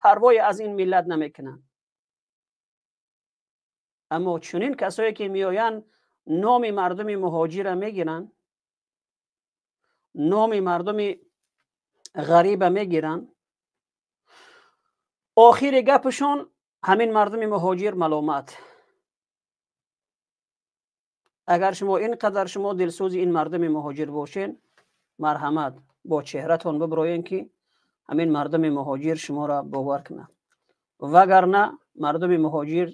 پروای از این ملت نمیکنن. اما چنین کسایی که میآیند نام مردم مهاجر میگیرن، نام مردم غریب میگیرن، آخر گپشون همین مردم مهاجر ملامت. اگر شما اینقدر شما دلسوز این مردم مهاجر باشین، مرحمت با چهرهتون ببروین که همین مردم مهاجر شما را باور کنه. وگرنه مردم مهاجر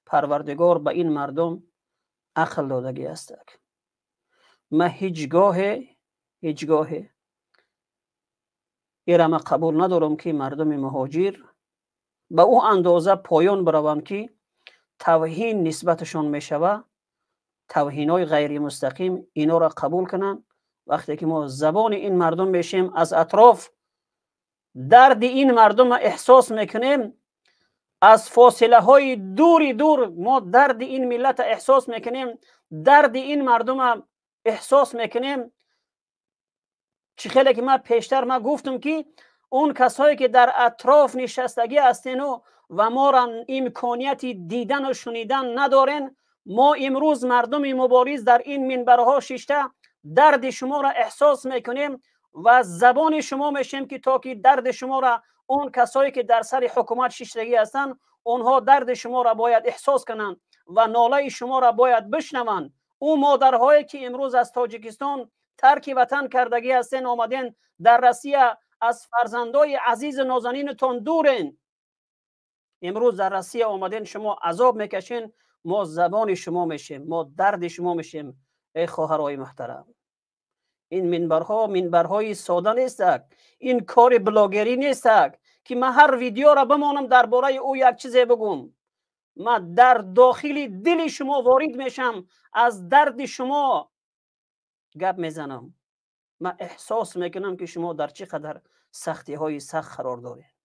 پروردگار به این مردم عقل دادگی است. من هیچگاه ایرم قبول ندارم که مردم مهاجر به او اندازه پایان بروند که توهین نسبتشون میشوه، توهین های غیر مستقیم اینا را قبول کنن. وقتی که ما زبان این مردم میشیم، از اطراف درد این مردم احساس میکنیم، از فاصله های دور ما درد این ملت احساس میکنیم، درد این مردم احساس میکنیم. چه خیلی که من پیشتر گفتم که اون کسایی که در اطراف نشستگی هستین و ما را امکانیت دیدن و شنیدن ندارن، ما امروز مردم مبارز در این منبرها شیشته درد شما را احساس میکنیم و زبان شما میشیم که تا که درد شما را اون کسایی که در سر حکومت شیشتگی هستن، اونها درد شما را باید احساس کنند و ناله شما را باید بشنوند. او مادرهایی که امروز از تاجیکستان ترک وطن کردگی هستن، آمدین در روسیه، از فرزندای عزیز نازنینتون دورین، امروز در روسیه آمدین شما عذاب میکشین، ما زبان شما میشیم، ما درد شما میشیم. ای خواهرای محترم، این منبرهای ساده نیست، این کار بلاگری نیست که من هر ویدیو را بمانم درباره او یک چیزی بگم. من در داخل دل شما وارد میشم، از درد شما گپ میزنم. من احساس میکنم که شما در چقدر سختی های سخت قرار دارید.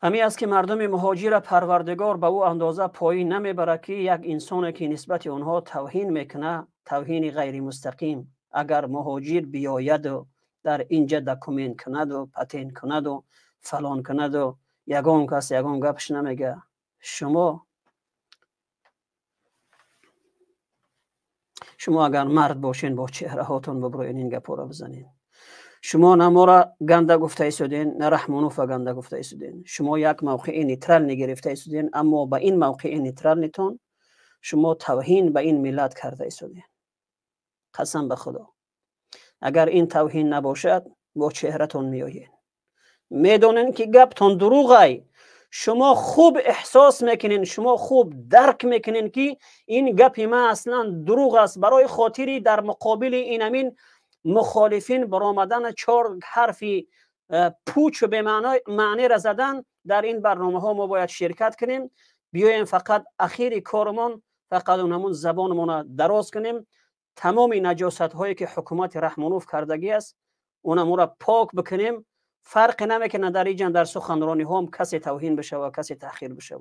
همین است که مردم مهاجر پروردگار به او اندازه پایین نمیبره که یک انسان که نسبت اونها توهین میکنه، توهین غیر مستقیم، اگر مهاجر بیاید و در اینجا دکومنت کند و پتین کند و فلان کند و یگان کس یگان گپش نمیگه. شما اگر مرد باشین با چهره هاتون ببروین این گپا را بزنین. شما نه ما را گنده گفته ایستادین، نه رحمانوف گنده گفته ایستادین. شما یک موقع نیترال نگرفته ایستادین، اما با این موقع نیترال نتون شما توهین به این ملت کرده ایستادین. قسم به خدا اگر این توهین نباشد با چهرهتون میآیین. میدونین که گپتون دروغه. شما خوب احساس میکنین، شما خوب درک میکنین که این گپ ما اصلا دروغ است. برای خاطری در مقابل این امین مخالفین برآمدن 4 حرفی پوچ و به معنی را زدن، در این برنامه ها ما باید شرکت کنیم. بیایم فقط اخیر کارمان فقط اونمون زبانمون دراز کنیم. تمام نجاست هایی که حکومت رحمانوف کردگی است اونمون را پاک بکنیم. فرق نمیکنه در اینجا در سخنرانی هم کسی توهین بشه و کسی تحقیر بشه.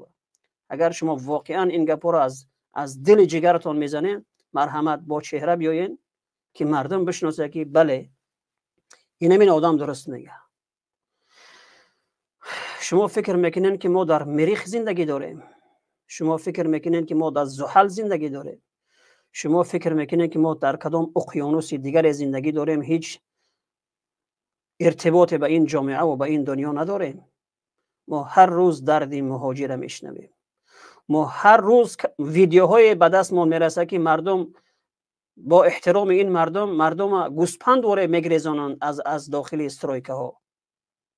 اگر شما واقعا این گپا را از دل جگرتون میزنین، مرحمت با چهره بیاین که مردم بشناسه که بله این آدم درست میگه. شما فکر میکنین که ما در مریخ زندگی داریم، شما فکر میکنین که ما در زحل زندگی داریم، شما فکر میکنین که ما در کدام اقیانوس دیگر زندگی داریم، هیچ ارتباط به این جامعه و به این دنیا نداریم. ما هر روز درد مهاجر میشنویم. ما هر روز ویدیوهای به دست ما میرسه که مردم با احترام این مردم گوسپند دوره میگریزانند از داخل استرایکه ها.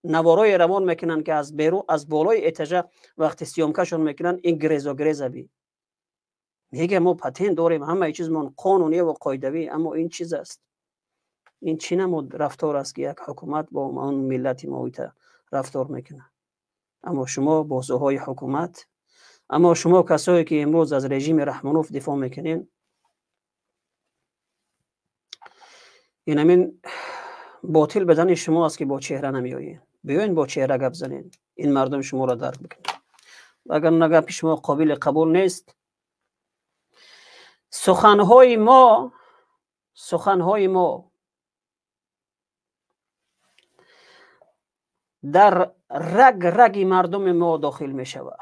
نوارای روان میکنن که از بیرون از بالای اتجاه وقتی سیامکشون میکنن این گریزا بی میگه ما پتین داریم، همه چیز من قانونی و قاعدوی. اما این چیز است، این چی نمود رفتار است که یک حکومت با اون ملت محیط رفتار میکنه. اما شما بازوهای حکومت، اما شما کسایی که امروز از رژیم رحمانوف دفاع میکنین، این همین باطل بدن شما است که با چهره نمیایین. بیاین با چهره گپ زنین، این مردم شما را درک بکنن. اگر نگپ شما قابل قبول نیست، سخنهای ما در رگ رگ مردم ما داخل می شود.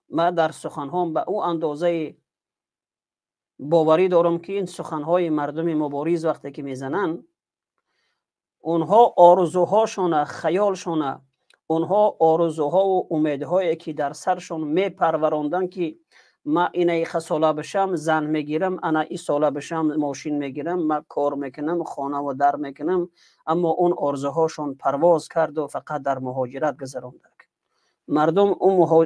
من در سخنهام به او اندازه باوری دارم که این سخنهای مردم مبارز وقتی که میزنن، اونها آرزوهاشون، خیالشون، اونها آرزوها و امیدهایی که در سرشون میپروراندن که من این ساله بشم زن میگیرم، انا این ساله بشم ماشین میگیرم، من کار میکنم، خانه و در میکنم، اما اون آرزوهاشون پرواز کرد و فقط در مهاجرت گذراند. مردم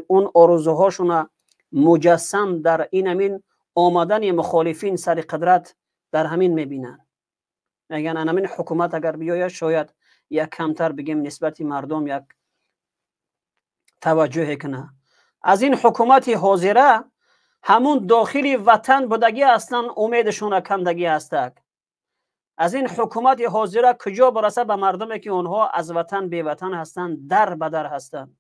اون آرزوهاشون مجسم در این آمدن مخالفین سر قدرت در همین میبینن. میگن همین حکومت اگر بیاید شاید یک کمتر بگیم نسبت مردم یک توجه کنه. از این حکومت حاضره همون داخلی وطن بودگی اصلا امیدشون کندگی هستک. از این حکومت حاضره کجا برسه به مردمی که اونها از وطن بی وطن هستند، در بدر هستند.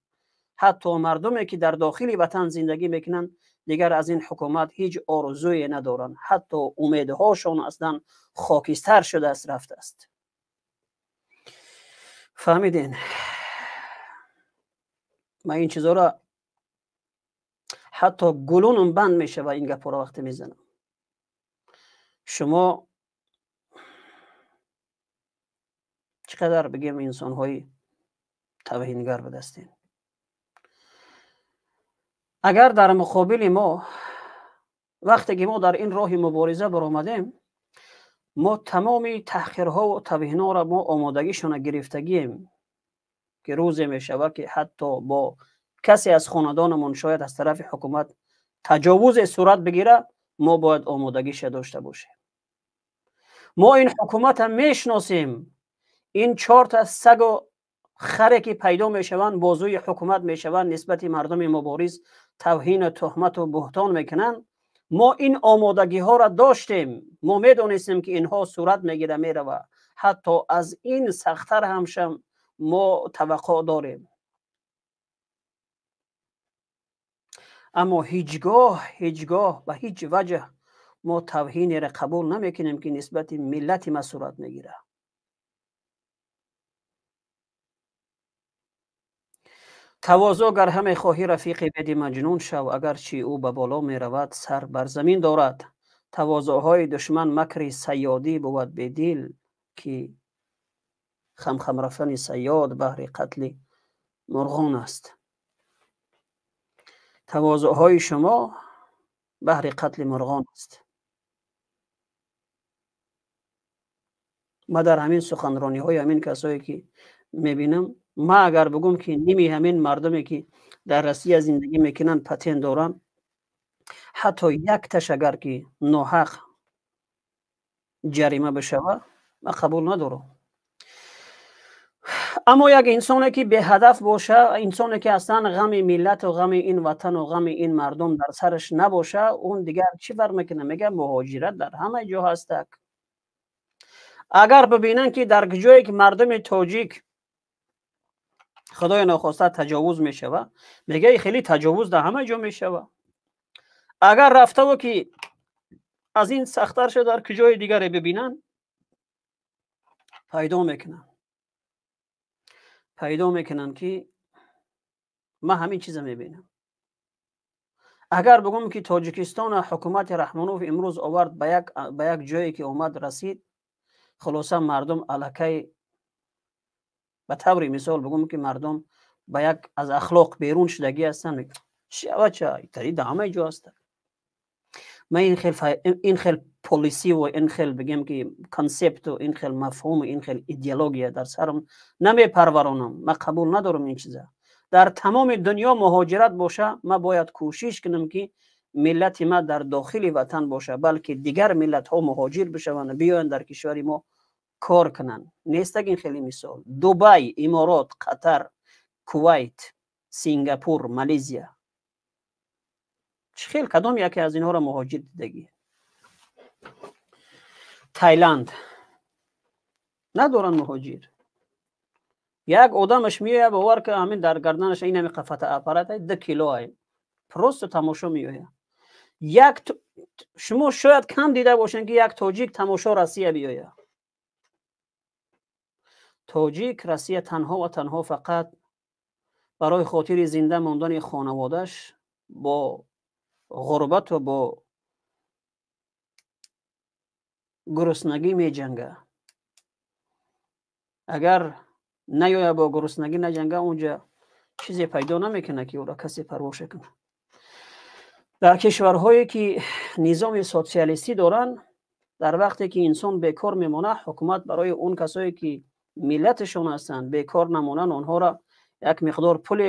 حتی مردمی که در داخل وطن زندگی میکنن دیگر از این حکومت هیچ آرزویی ندارن، حتی امیدهاشون اصلا خاکستر شده است، رفته است. فهمیدین؟ من این چیزا را حتی گلونم بند میشه و این گپ را وقتی میزنم. شما چقدر بگیم انسان های توهینگر بدستین. اگر در مقابل ما وقتی که ما در این راه مبارزه برآمدیم، ما تمام تحقیرها و توهینها را ما آمادگیشون گرفتگیم که روزی میشوه که حتی با کسی از خاندانمون شاید از طرف حکومت تجاوز صورت بگیره، ما باید آمادگیش داشته باشیم. ما این حکومت هم میشناسیم. این 4 تا سگ و خره که پیدا میشوند بازوی حکومت میشوند، نسبت مردم مبارز توهین و تهمت و بهتان میکنن. ما این آمادگی ها را داشتیم. ما میدونستیم که اینها صورت میگیره میره، حتی از این سختتر همشم ما توقع داریم. اما هیچگاه به هیچ وجه ما توهین را قبول نمیکنیم که نسبت ملت ما صورت میگیره. تواضع گر همه خواهی رفیقی بدی مجنون شو، اگرچه او به بالا می رود سر بر زمین دارد. تواضع های دشمن مکری صیادی بود بدیل، که خم رفتن صیاد بهر قتل مرغان است. تواضع های شما بهر قتل مرغان است. ما در همین سخنرانی های همین کسایی که میبینم، ما اگر بگم که نیمی همین مردمی که در روسیه زندگی میکنن پتین دارن، حتی یک تش اگر که ناحق جریمه بشوه من قبول ندارم. اما یک انسانی که به هدف باشه، انسانی که اصلا غم ملت و غم این وطن و غم این مردم در سرش نباشه، اون دیگر چی فرق میکنه؟ میگه مهاجرت در همه جا هستک. اگر ببینن که در جایی که مردم تاجیک خدای ناخواسته تجاوز میشوه، میگه خیلی تجاوز در همه جا میشوه. اگر رفته و که از این سختتر شده در جای دیگری ببینن، پیدا میکنن که من همین چیز میبینم. اگر بگم که تاجیکستان حکومت رحمانوف امروز آورد به یک جایی که اومد رسید، خلاصا مردم الکی به طور مثال بگم که مردم به یک از اخلاق بیرون شدگی هستن، چه تری در همه جا هست. من این خیل پولیسی و این خیل بگم که کانسپت و این خیل مفهوم و این خیل ایدئولوژی در سرم نمی پرورانم. من قبول ندارم این چیزا. در تمام دنیا مهاجرت باشه، ما باید کوشش کنم که ملت ما در داخل وطن باشه، بلکه دیگر ملت ها مهاجر بشوند، بیاین در کشور ما کار کنن. نیست این خیلی مثال دبی، امارات، قطر، کویت، سینگاپور، مالزیا، خیلی کدام یکی از اینها را مهاجر دیدگی؟ تایلند ندارن مهاجر. یک آدمش میایه باور که همین در گردنش این قفت اپارات 2 کیلو های پروست تماشا میایه. شما شاید کم دیده باشین که یک تاجیک تماشا روسیه بیایه. تاجیک روسیه تنها و تنها فقط برای خاطر زنده ماندن خانوادهش با غربت و با گرسنگی می جنگه. اگر نیاید با گرسنگی نجنگه، اونجا چیزی پیدا نمیکنه که او را کسی پرواش کنه. در کشورهایی که نظام سوسیالیستی دارن، در وقتی که انسان بیکار میمونه، حکومت برای اون کسایی که ملتشون هستند بیکار نمونن، اونها را یک مقدار پول